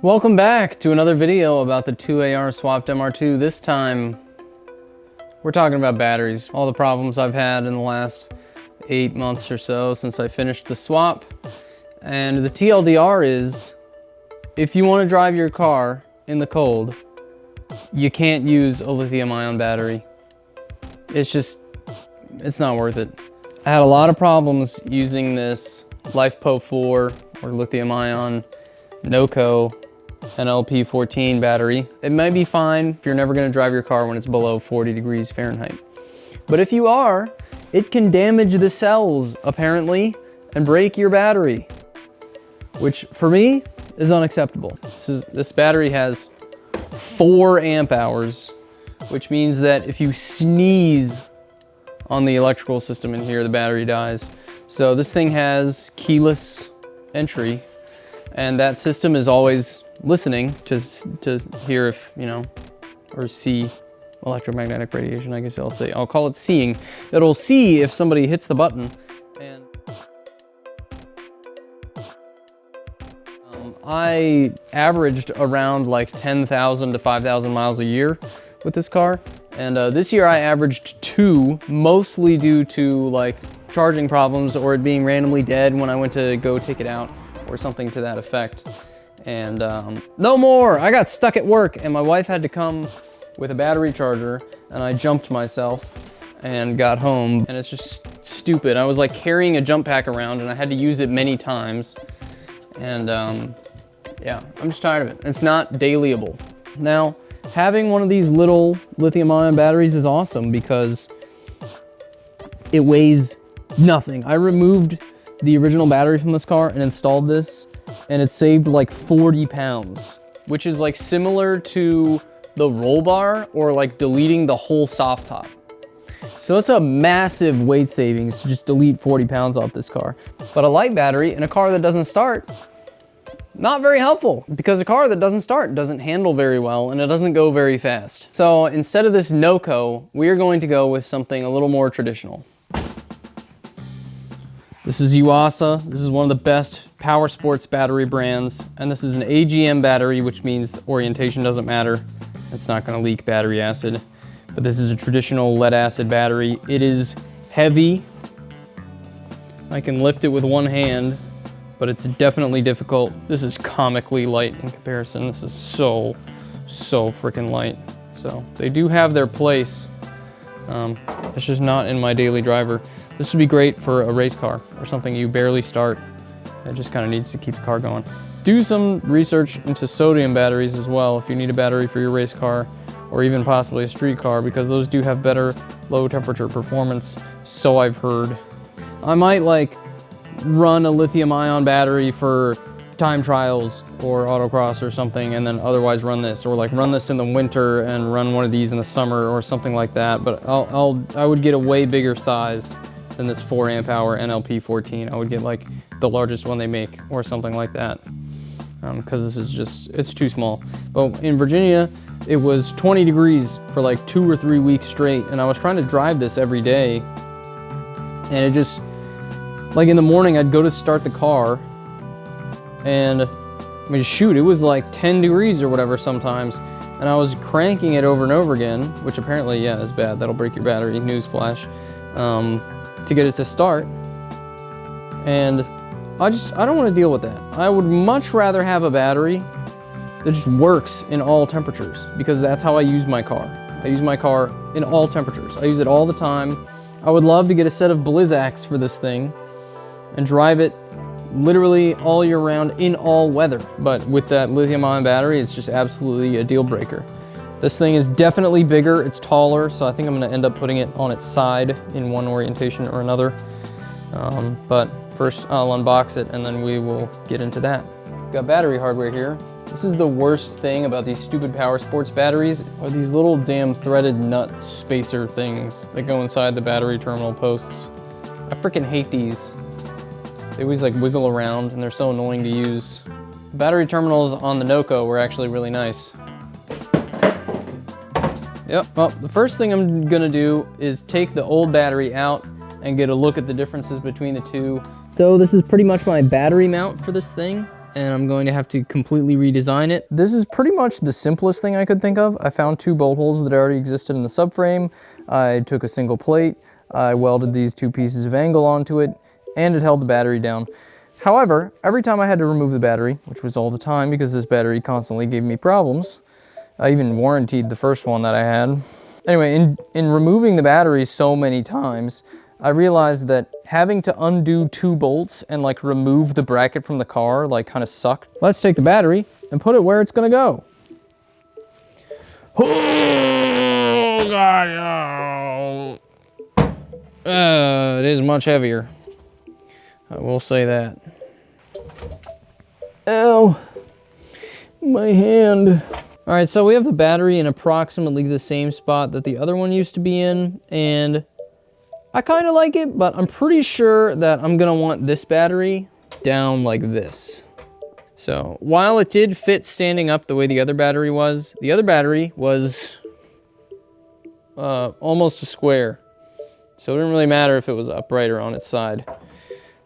Welcome back to another video about the 2AR swapped MR2. This time, we're talking about batteries. All the problems I've had in the last 8 months or so since I finished the swap. And the TLDR is, if you want to drive your car in the cold, you can't use a lithium-ion battery. It's not worth it. I had a lot of problems using this LifePo4 or lithium-ion NOCO NLP14 battery. It might be fine if you're never going to drive your car when it's below 40 degrees Fahrenheit. But if you are, it can damage the cells, apparently, and break your battery, which for me is unacceptable. This battery has 4 amp hours, which means that if you sneeze on the electrical system in here, the battery dies. So this thing has keyless entry, and that system is always listening to hear if, you know, or see electromagnetic radiation, I guess I'll call it seeing. It'll see if somebody hits the button. And I averaged around like 10,000 to 5,000 miles a year with this car. And this year I averaged 2, mostly due to like charging problems or it being randomly dead when I went to go take it out or something to that effect. And no more! I got stuck at work and my wife had to come with a battery charger and I jumped myself and got home, and it's just stupid. I was like carrying a jump pack around and I had to use it many times. And yeah, I'm just tired of it. It's not dailyable. Now, having one of these little lithium-ion batteries is awesome because it weighs nothing. I removed the original battery from this car and installed this, and it saved like 40 pounds, which is like similar to the roll bar or like deleting the whole soft top. So it's a massive weight savings to just delete 40 pounds off this car. But a light battery in a car that doesn't start, not very helpful, because a car that doesn't start doesn't handle very well and it doesn't go very fast. So instead of this NOCO, we are going to go with something a little more traditional. This is Yuasa. This is one of the best powersports battery brands, and this is an AGM battery, which means orientation doesn't matter. It's not going to leak battery acid. But this is a traditional lead acid battery. It is heavy. I can lift it with one hand, but it's definitely difficult. This is comically light in comparison. This is so freaking light. So they do have their place. It's just not in my daily driver. This would be great for a race car or something you barely start. It just kind of needs to keep the car going. Do some research into sodium batteries as well if you need a battery for your race car or even possibly a street car, because those do have better low temperature performance, so I've heard. I might like run a lithium ion battery for time trials or autocross or something, and then otherwise run this, or like run this in the winter and run one of these in the summer or something like that. But I would get a way bigger size than this 4 amp hour NLP14. I would get like the largest one they make or something like that, because this is just, it's too small. But in Virginia, it was 20 degrees for like 2 or 3 weeks straight, and I was trying to drive this every day, and it just, like in the morning I'd go to start the car, and I mean, shoot, it was like 10 degrees or whatever sometimes, and I was cranking it over and over again, which apparently, yeah, is bad. That'll break your battery, newsflash, to get it to start. And I don't want to deal with that. I would much rather have a battery that just works in all temperatures, because that's how I use my car. I use my car in all temperatures. I use it all the time. I would love to get a set of Blizzaks for this thing and drive it literally all year round in all weather. But with that lithium-ion battery, it's just absolutely a deal breaker. This thing is definitely bigger, it's taller, so I think I'm gonna end up putting it on its side in one orientation or another. But first I'll unbox it and then we will get into that. Got battery hardware here. This is the worst thing about these stupid powersports batteries, are these little damn threaded nut spacer things that go inside the battery terminal posts. I freaking hate these. They always like wiggle around and they're so annoying to use. The battery terminals on the NOCO were actually really nice. Yep, well, the first thing I'm gonna do is take the old battery out and get a look at the differences between the two. So this is pretty much my battery mount for this thing. and I'm going to have to completely redesign it. This is pretty much the simplest thing I could think of. I found 2 bolt holes that already existed in the subframe. I took a single plate, I welded these 2 pieces of angle onto it, and it held the battery down. However, every time I had to remove the battery, which was all the time because this battery constantly gave me problems, I even warrantied the first one that I had. Anyway, in removing the battery so many times, I realized that having to undo 2 bolts and like remove the bracket from the car like kind of sucked. Let's take the battery and put it where it's gonna go. Oh God, no. It is much heavier. I will say that. Ow, my hand. All right, so we have the battery in approximately the same spot that the other one used to be in, and I kind of like it, but I'm pretty sure that I'm gonna want this battery down like this. So while it did fit standing up the way the other battery was almost a square. So it didn't really matter if it was upright or on its side.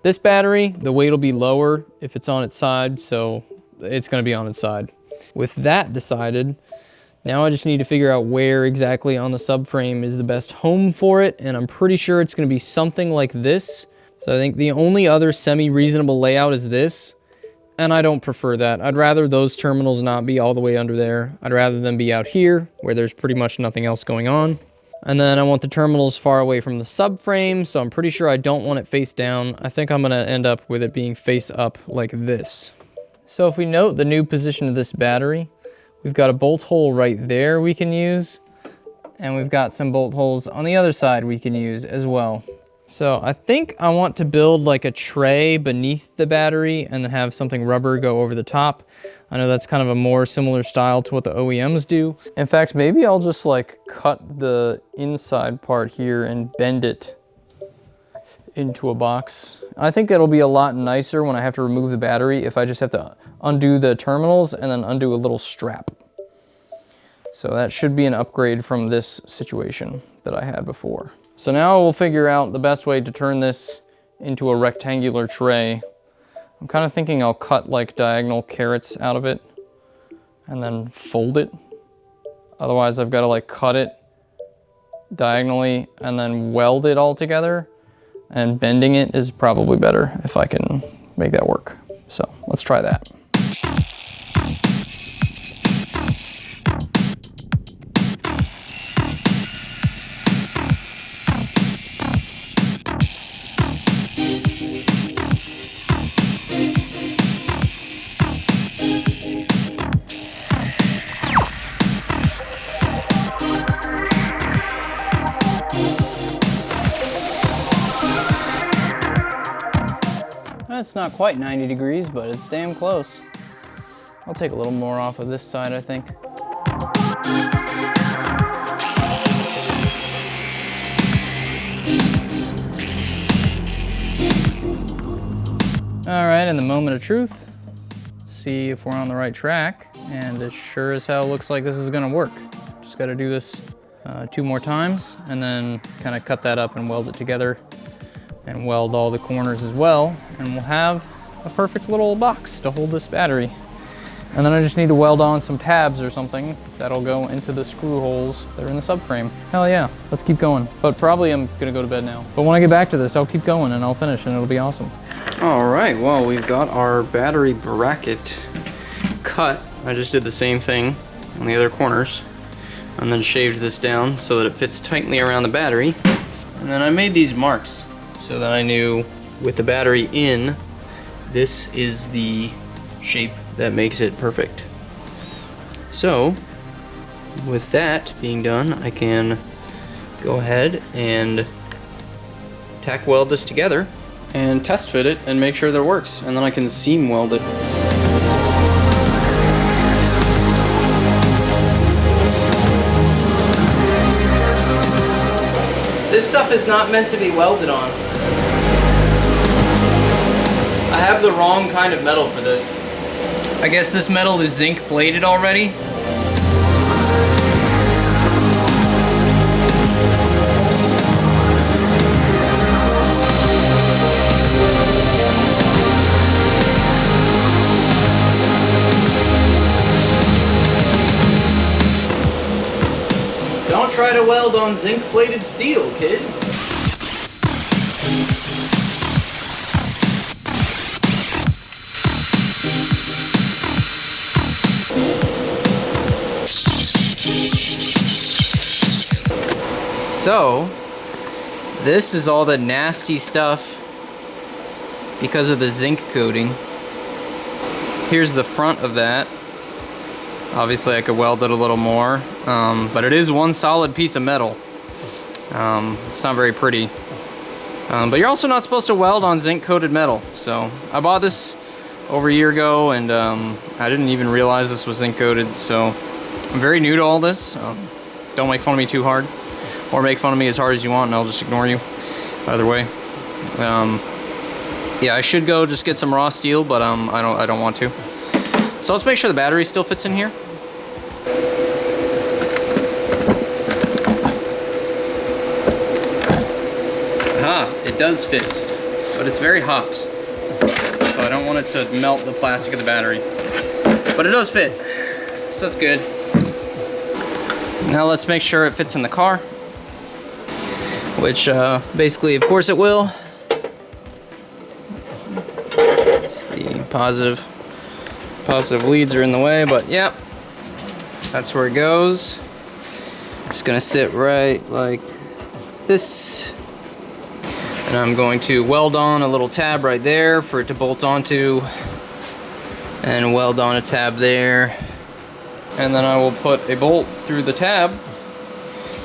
This battery, the weight will be lower if it's on its side, so it's gonna be on its side. With that decided, now I just need to figure out where exactly on the subframe is the best home for it, and I'm pretty sure it's gonna be something like this. So I think the only other semi-reasonable layout is this, and I don't prefer that. I'd rather those terminals not be all the way under there. I'd rather them be out here, where there's pretty much nothing else going on. And then I want the terminals far away from the subframe, so I'm pretty sure I don't want it face down. I think I'm gonna end up with it being face up like this. So if we note the new position of this battery, we've got a bolt hole right there we can use, and we've got some bolt holes on the other side we can use as well. So I think I want to build like a tray beneath the battery and then have something rubber go over the top. I know that's kind of a more similar style to what the OEMs do. In fact, maybe I'll just like cut the inside part here and bend it into a box. I think it'll be a lot nicer when I have to remove the battery if I just have to undo the terminals and then undo a little strap. So that should be an upgrade from this situation that I had before. So now we'll figure out the best way to turn this into a rectangular tray. I'm kind of thinking I'll cut like diagonal carrots out of it and then fold it. Otherwise I've got to like cut it diagonally and then weld it all together. And bending it is probably better if I can make that work. So let's try that. It's not quite 90 degrees, but it's damn close. I'll take a little more off of this side, I think. All right, in the moment of truth, see if we're on the right track, and it sure as hell looks like this is gonna work. Just gotta do this 2 more times, and then kind of cut that up and weld it together, and weld all the corners as well, and we'll have a perfect little box to hold this battery. And then I just need to weld on some tabs or something that'll go into the screw holes that are in the subframe. Hell yeah, let's keep going. But probably I'm gonna go to bed now. But when I get back to this, I'll keep going and I'll finish and it'll be awesome. All right, well, we've got our battery bracket cut. I just did the same thing on the other corners and then shaved this down so that it fits tightly around the battery. And then I made these marks so that I knew with the battery in, this is the shape that makes it perfect. So with that being done, I can go ahead and tack weld this together and test fit it and make sure that it works, and then I can seam weld it. This stuff is not meant to be welded on. I have the wrong kind of metal for this. I guess this metal is zinc plated already. try to weld on zinc-plated steel, kids. So, this is all the nasty stuff because of the zinc coating. Here's the front of that. Obviously I could weld it a little more, but it is one solid piece of metal. It's not very pretty. But you're also not supposed to weld on zinc coated metal. So I bought this over a year ago, and I didn't even realize this was zinc coated. So I'm very new to all this. Don't make fun of me too hard, or make fun of me as hard as you want and I'll just ignore you. Either way. Yeah, I should go just get some raw steel, but I don't want to. So let's make sure the battery still fits in here. Aha, it does fit, but it's very hot. So I don't want it to melt the plastic of the battery. But it does fit, so that's good. Now let's make sure it fits in the car. Which, basically, of course it will. It's the positive leads are in the way, but yeah, that's where it goes. It's gonna sit right like this. And I'm going to weld on a little tab right there for it to bolt onto, and weld on a tab there. And then I will put a bolt through the tab,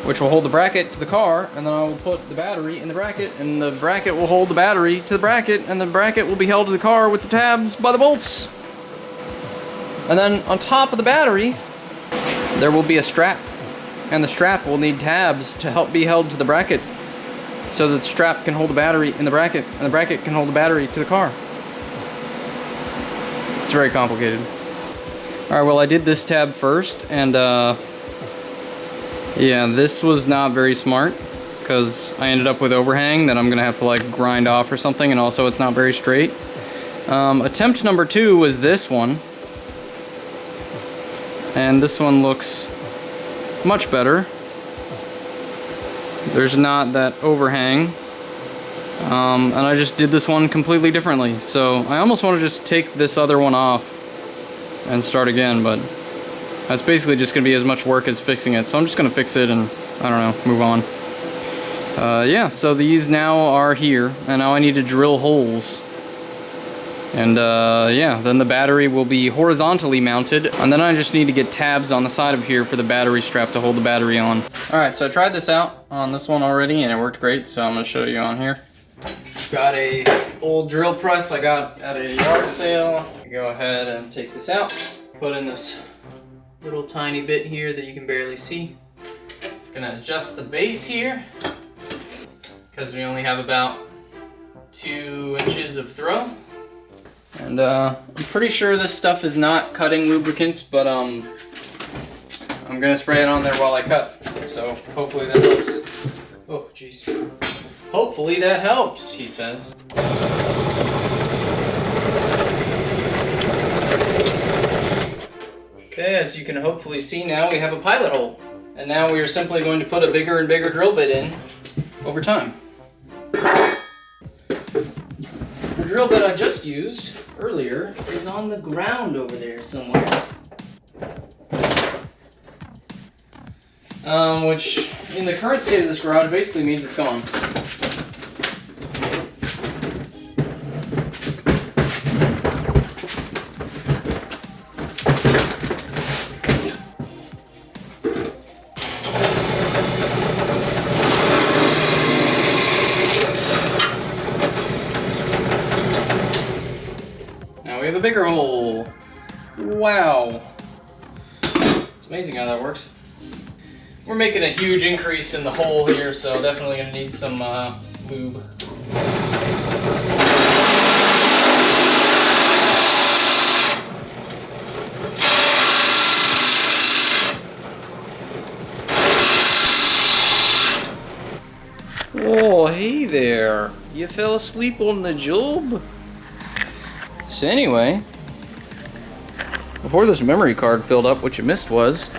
which will hold the bracket to the car, and then I will put the battery in the bracket, and the bracket will hold the battery to the bracket, and the bracket will be held to the car with the tabs by the bolts. And then on top of the battery, there will be a strap, and the strap will need tabs to help be held to the bracket, so that the strap can hold the battery in the bracket, and the bracket can hold the battery to the car. It's very complicated. Alright, well I did this tab first, and yeah, this was not very smart, because I ended up with overhang that I'm going to have to like grind off or something, and also it's not very straight. Attempt number 2 was this one. And this one looks much better. There's not that overhang. And I just did this one completely differently. So I almost want to just take this other one off and start again, but that's basically just going to be as much work as fixing it. So I'm just going to fix it and, I don't know, move on. Yeah, so these now are here, and now I need to drill holes. And yeah, then the battery will be horizontally mounted, and then I just need to get tabs on the side of here for the battery strap to hold the battery on. Alright, so I tried this out on this one already, and it worked great, so I'm going to show you on here. Got a old drill press I got at a yard sale. Go ahead and take this out. Put in this little tiny bit here that you can barely see. Gonna adjust the base here, because we only have about 2 inches of throw. And I'm pretty sure this stuff is not cutting lubricant, but I'm gonna spray it on there while I cut. So hopefully that helps. Oh, jeez. Hopefully that helps, he says. Okay, as you can hopefully see now, we have a pilot hole. And now we are simply going to put a bigger and bigger drill bit in over time. The drill bit I just used earlier is on the ground over there somewhere. Which, in the current state of this garage, basically means it's gone. Now we have a bigger hole. Wow. It's amazing how that works. We're making a huge increase in the hole here, so definitely gonna need some lube. Oh, hey there. You fell asleep on the job? So anyway, before this memory card filled up, what you missed was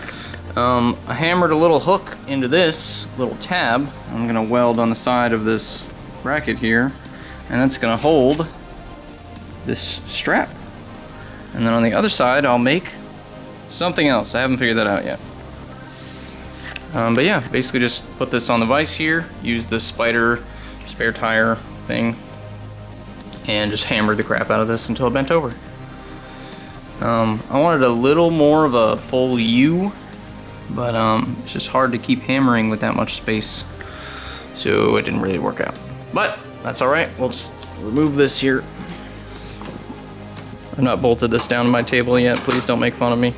I hammered a little hook into this little tab. I'm gonna weld on the side of this bracket here, and that's gonna hold this strap. And then on the other side, I'll make something else. I haven't figured that out yet. But yeah, basically just put this on the vise here, use the spider spare tire thing, and just hammered the crap out of this until it bent over. I wanted a little more of a full U, but it's just hard to keep hammering with that much space, so it didn't really work out. But that's alright, we'll just remove this here. I've not bolted this down to my table yet, please don't make fun of me.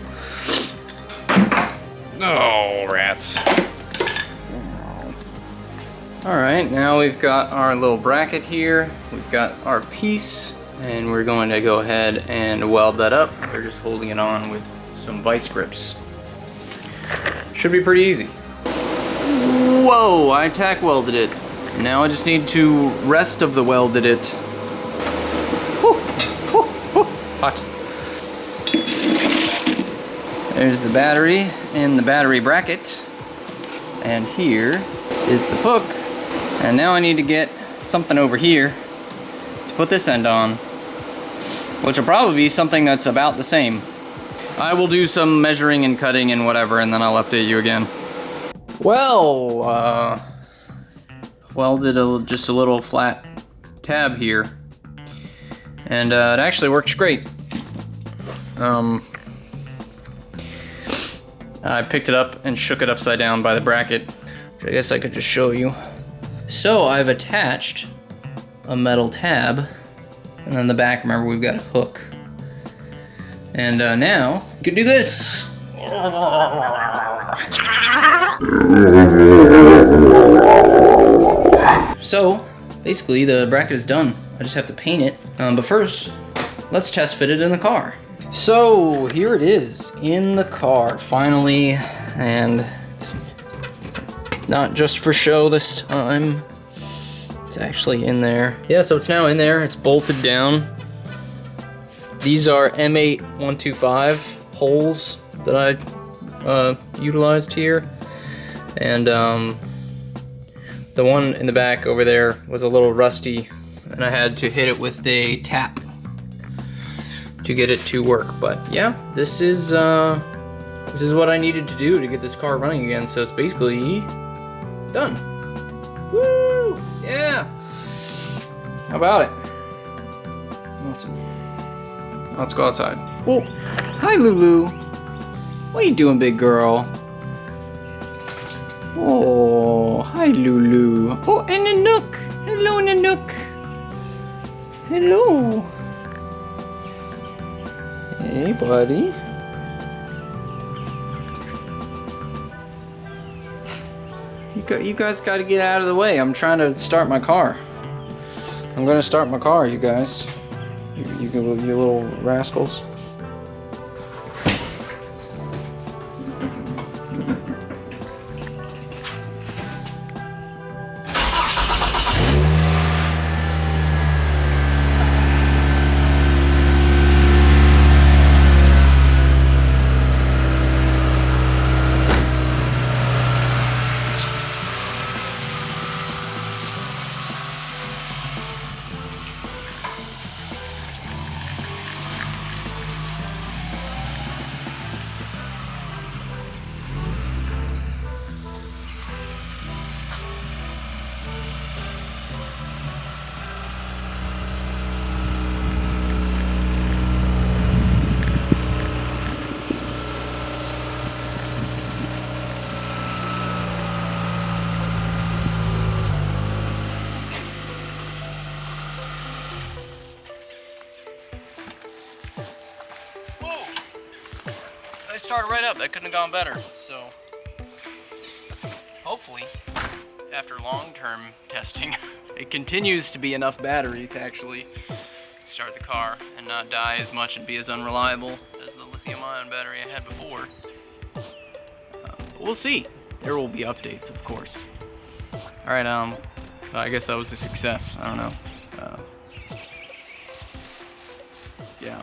Oh, rats. Alright, now we've got our little bracket here, we've got our piece, and we're going to go ahead and weld that up. We're just holding it on with some vice grips. Should be pretty easy. Whoa, I tack welded it. Now I just need to rest of the welded it. Whew, whew, whew. Hot. There's the battery in the battery bracket. And here is the hook. And now I need to get something over here to put this end on, which will probably be something that's about the same. I will do some measuring and cutting and whatever, and then I'll update you again. Well, welded just a little flat tab here, and it actually works great. I picked it up and shook it upside down by the bracket, which I guess I could just show you. So I've attached a metal tab, and on the back, remember, we've got a hook. And now you can do this. So basically the bracket is done. I just have to paint it. But first, let's test fit it in the car. So here it is in the car finally, and it's not just for show this time. It's actually in there. Yeah, so it's now in there. It's bolted down. These are M8 125 holes that I utilized here, and the one in the back over there was a little rusty, and I had to hit it with a tap to get it to work. But yeah, this is what I needed to do to get this car running again. So it's basically done. Woo! Yeah. How about it? Awesome. Let's go outside. Oh, hi Lulu. What are you doing, big girl? Oh, hi Lulu. Oh, and Nanook. Hello, Nanook. Hello. Hey, buddy. You guys got to get out of the way. I'm trying to start my car. I'm gonna start my car, you guys. You little rascals. I started right up. That couldn't have gone better. So hopefully, after long-term testing, it continues to be enough battery to actually start the car and not die as much and be as unreliable as the lithium-ion battery I had before. But we'll see. There will be updates, of course. All right. I guess that was a success. I don't know. Yeah.